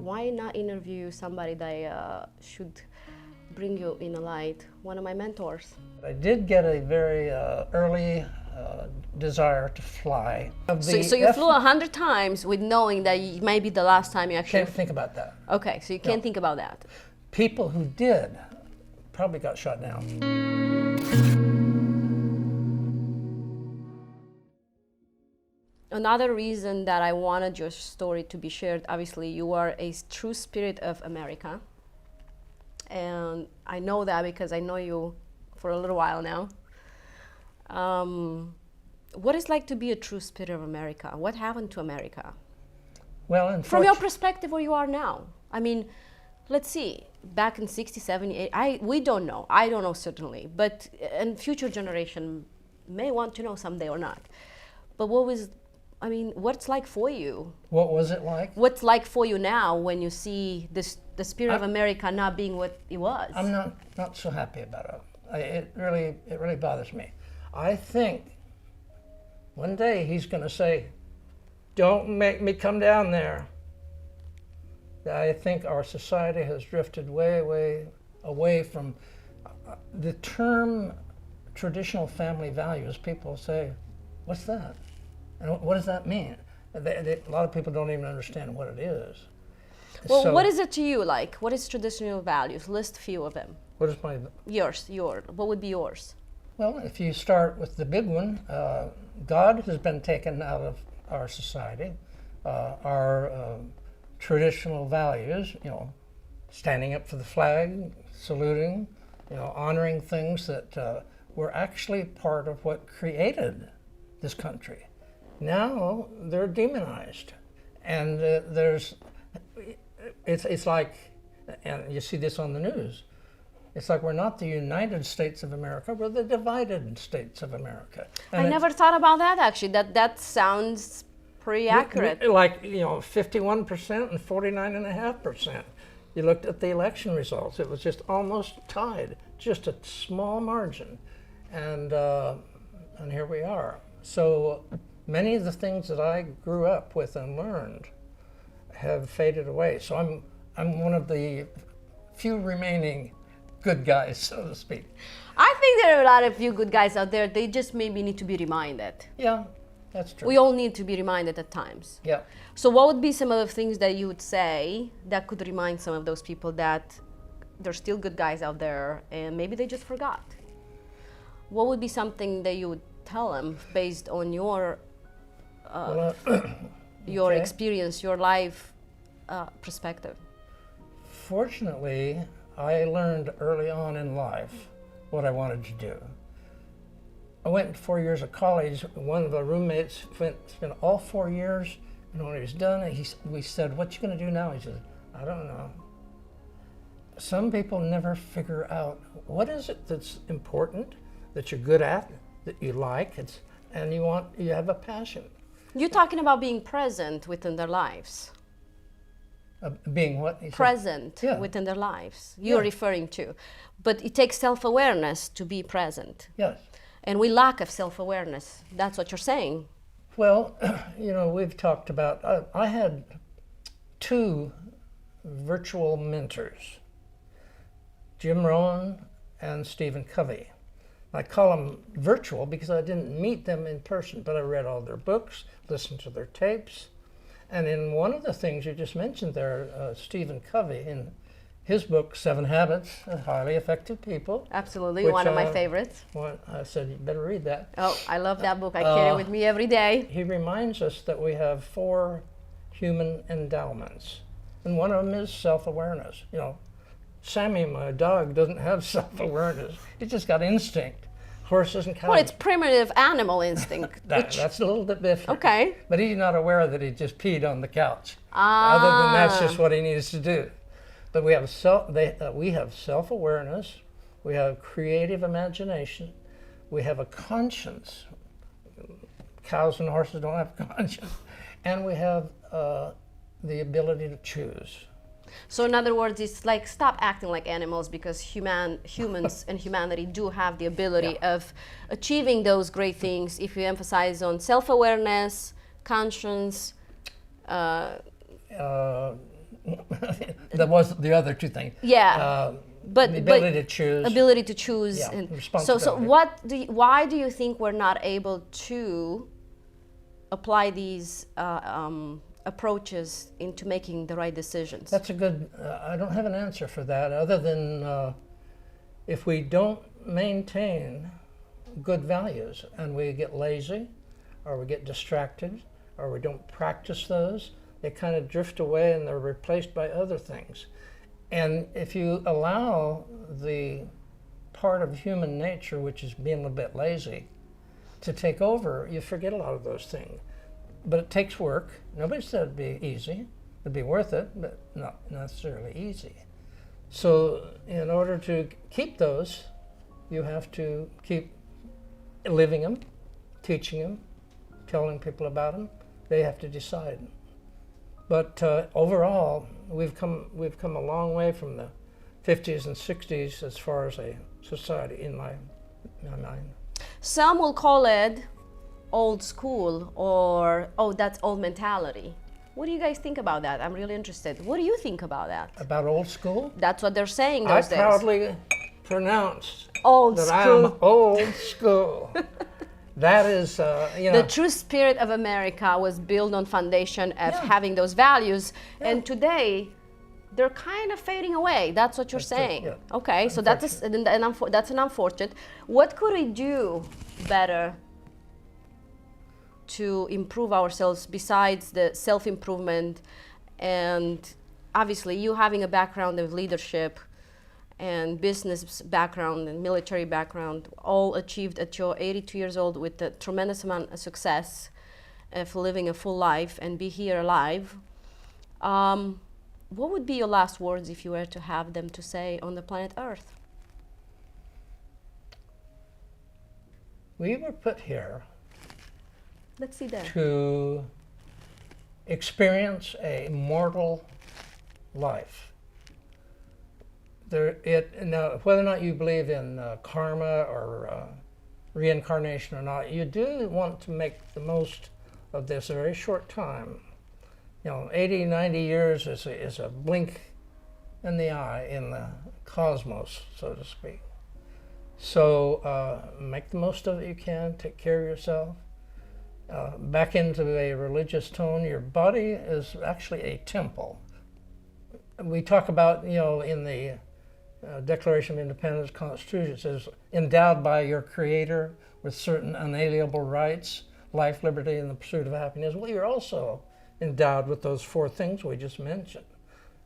Why not interview somebody that should bring you in a light? One of my mentors. I did get a very early desire to fly. So you flew 100 times with knowing that it may be the last time you actually... Can't think about that. Okay, so you can't think about that. People who did probably got shot down. Another reason that I wanted your story to be shared, obviously you are a true spirit of America. And I know that because I know you for a little while now. What is it like to be a true spirit of America? What happened to America? Well, from your perspective, where you are now. I mean, let's see, back in 60, 70, we don't know. I don't know certainly, but and future generation may want to know someday or not. But what was, I mean, what's like for you? What was it like? What's like for you now when you see this, the spirit of America not being what it was? I'm not so happy about it. It really bothers me. I think one day he's going to say, "Don't make me come down there." I think our society has drifted way, way away from the term traditional family values. People say, "What's that? And what does that mean?" A lot of people don't even understand what it is. Well, so, what is it to you like? What is traditional values? List a few of them. What is my... What would be yours? Well, if you start with the big one, God has been taken out of our society. Our traditional values, you know, standing up for the flag, saluting, you know, honoring things that were actually part of what created this country. Now they're demonized, and it's like, and you see this on the news, it's like we're not the United States of America, we're the divided States of America. And I never thought about that actually. That sounds pretty accurate. Like, you know, 51% and 49.5%. You looked at the election results, it was just almost tied, just a small margin. And here we are. So many of the things that I grew up with and learned have faded away. So I'm one of the few remaining good guys, so to speak. I think there are a lot of few good guys out there. They just maybe need to be reminded. Yeah, that's true. We all need to be reminded at times. Yeah. So what would be some of the things that you would say that could remind some of those people that there's still good guys out there and maybe they just forgot? What would be something that you would tell them based on your your experience, your life perspective? Fortunately, I learned early on in life what I wanted to do. I went 4 years of college. One of the roommates spent all 4 years, and when he was done, we said, "What you going to do now?" He said, "I don't know." Some people never figure out what is it that's important, that you're good at, that you like, and you have a passion. You're talking about being present within their lives. Being what? Present within their lives. You're referring to. But it takes self-awareness to be present. Yes. And we lack of self-awareness. That's what you're saying. Well, you know, we've talked about, I had 2 virtual mentors, Jim Rohn and Stephen Covey. I call them virtual because I didn't meet them in person, but I read all their books, listened to their tapes. And in one of the things you just mentioned there, Stephen Covey, in his book, 7 Habits of Highly Effective People. Absolutely, one of my favorites. I said, you better read that. Oh, I love that book. I carry it with me every day. He reminds us that we have 4 human endowments. And one of them is self-awareness. You know, Sammy, my dog, doesn't have self-awareness. He's just got instinct. Horses and cows. Well, it's primitive animal instinct. That's a little bit different. Okay. But he's not aware that he just peed on the couch. Other than that's just what he needs to do. But we have self-awareness. We have creative imagination. We have a conscience. Cows and horses don't have conscience. And we have the ability to choose. So in other words, it's like stop acting like animals, because humans and humanity do have the ability of achieving those great things if you emphasize on self-awareness, conscience. That was the other two things. Yeah. But the ability to choose. Ability to choose. Yeah, And responsibility. why do you think we're not able to apply these approaches into making the right decisions? That's a good, I don't have an answer for that other than if we don't maintain good values and we get lazy or we get distracted or we don't practice those, they kind of drift away and they're replaced by other things. And if you allow the part of human nature, which is being a little bit lazy, to take over, you forget a lot of those things. But it takes work. Nobody said it'd be easy. It'd be worth it, but not necessarily easy. So in order to keep those, you have to keep living them, teaching them, telling people about them. They have to decide. But overall, we've come a long way from the 50s and 60s as far as a society in my mind. Some will call it old school or, oh, that's old mentality. What do you guys think about that? I'm really interested. What do you think about that? About old school? That's what they're saying those days. I proudly pronounce old that school. I am old school. That is, The true spirit of America was built on foundation of having those values, and today they're kind of fading away. That's what you're saying. Yeah. Okay, so that's an unfortunate. What could we do better to improve ourselves besides the self-improvement? And obviously, you having a background of leadership and business background and military background, all achieved at your 82 years old with a tremendous amount of success for living a full life and be here alive. What would be your last words if you were to have them to say on the planet Earth? We were put here Let's see that. to experience a mortal life. Now, whether or not you believe in karma or reincarnation or not, you do want to make the most of this very short time. 80, 90 years is a blink in the eye in the cosmos, so to speak. So make the most of it you can, take care of yourself. Back into a religious tone, your body is actually a temple. We talk about, in the Declaration of Independence, Constitution, it says, endowed by your Creator with certain unalienable rights, life, liberty, and the pursuit of happiness. Well, you're also endowed with those four things we just mentioned.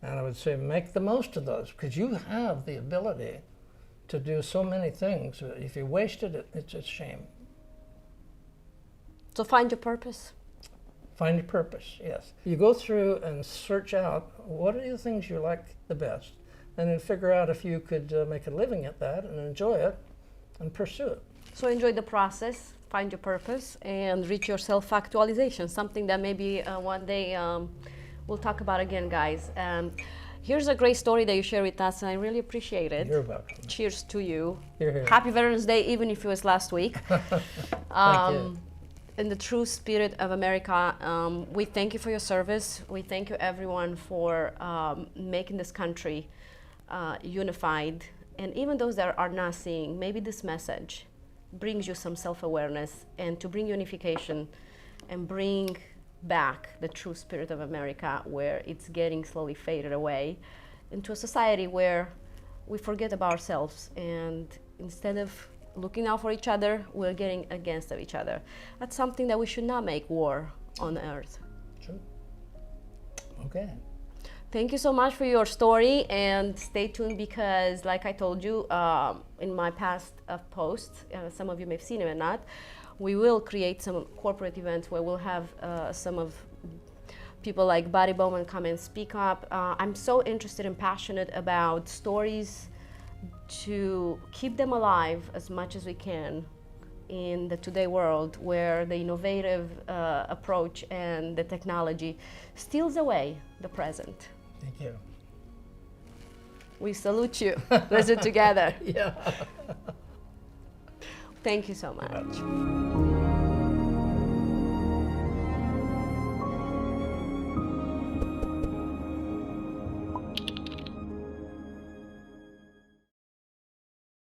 And I would say make the most of those, because you have the ability to do so many things. If you wasted it, it's a shame. So find your purpose. Find your purpose, yes. You go through and search out what are the things you like the best, and then figure out if you could make a living at that and enjoy it and pursue it. So enjoy the process, find your purpose, and reach your self-actualization, something that maybe one day we'll talk about again, guys. Here's a great story that you share with us, and I really appreciate it. You're welcome. Cheers to you. Here. Happy Veterans Day, even if it was last week. Thank you. In the true spirit of America, we thank you for your service. We thank you, everyone, for making this country unified. And even those that are not seeing, maybe this message brings you some self-awareness, and to bring unification and bring back the true spirit of America, where it's getting slowly faded away, into a society where we forget about ourselves, and instead of looking out for each other, we're getting against each other. That's something that we should not make war on earth. Sure. Okay. Thank you so much for your story, and stay tuned, because like I told you in my past posts, some of you may have seen it or not, we will create some corporate events where we'll have some of people like Bowman come and speak up. I'm so interested and passionate about stories to keep them alive as much as we can in the today world, where the innovative approach and the technology steals away the present. Thank you. We salute you. Let's do it together. Yeah. Thank you so much.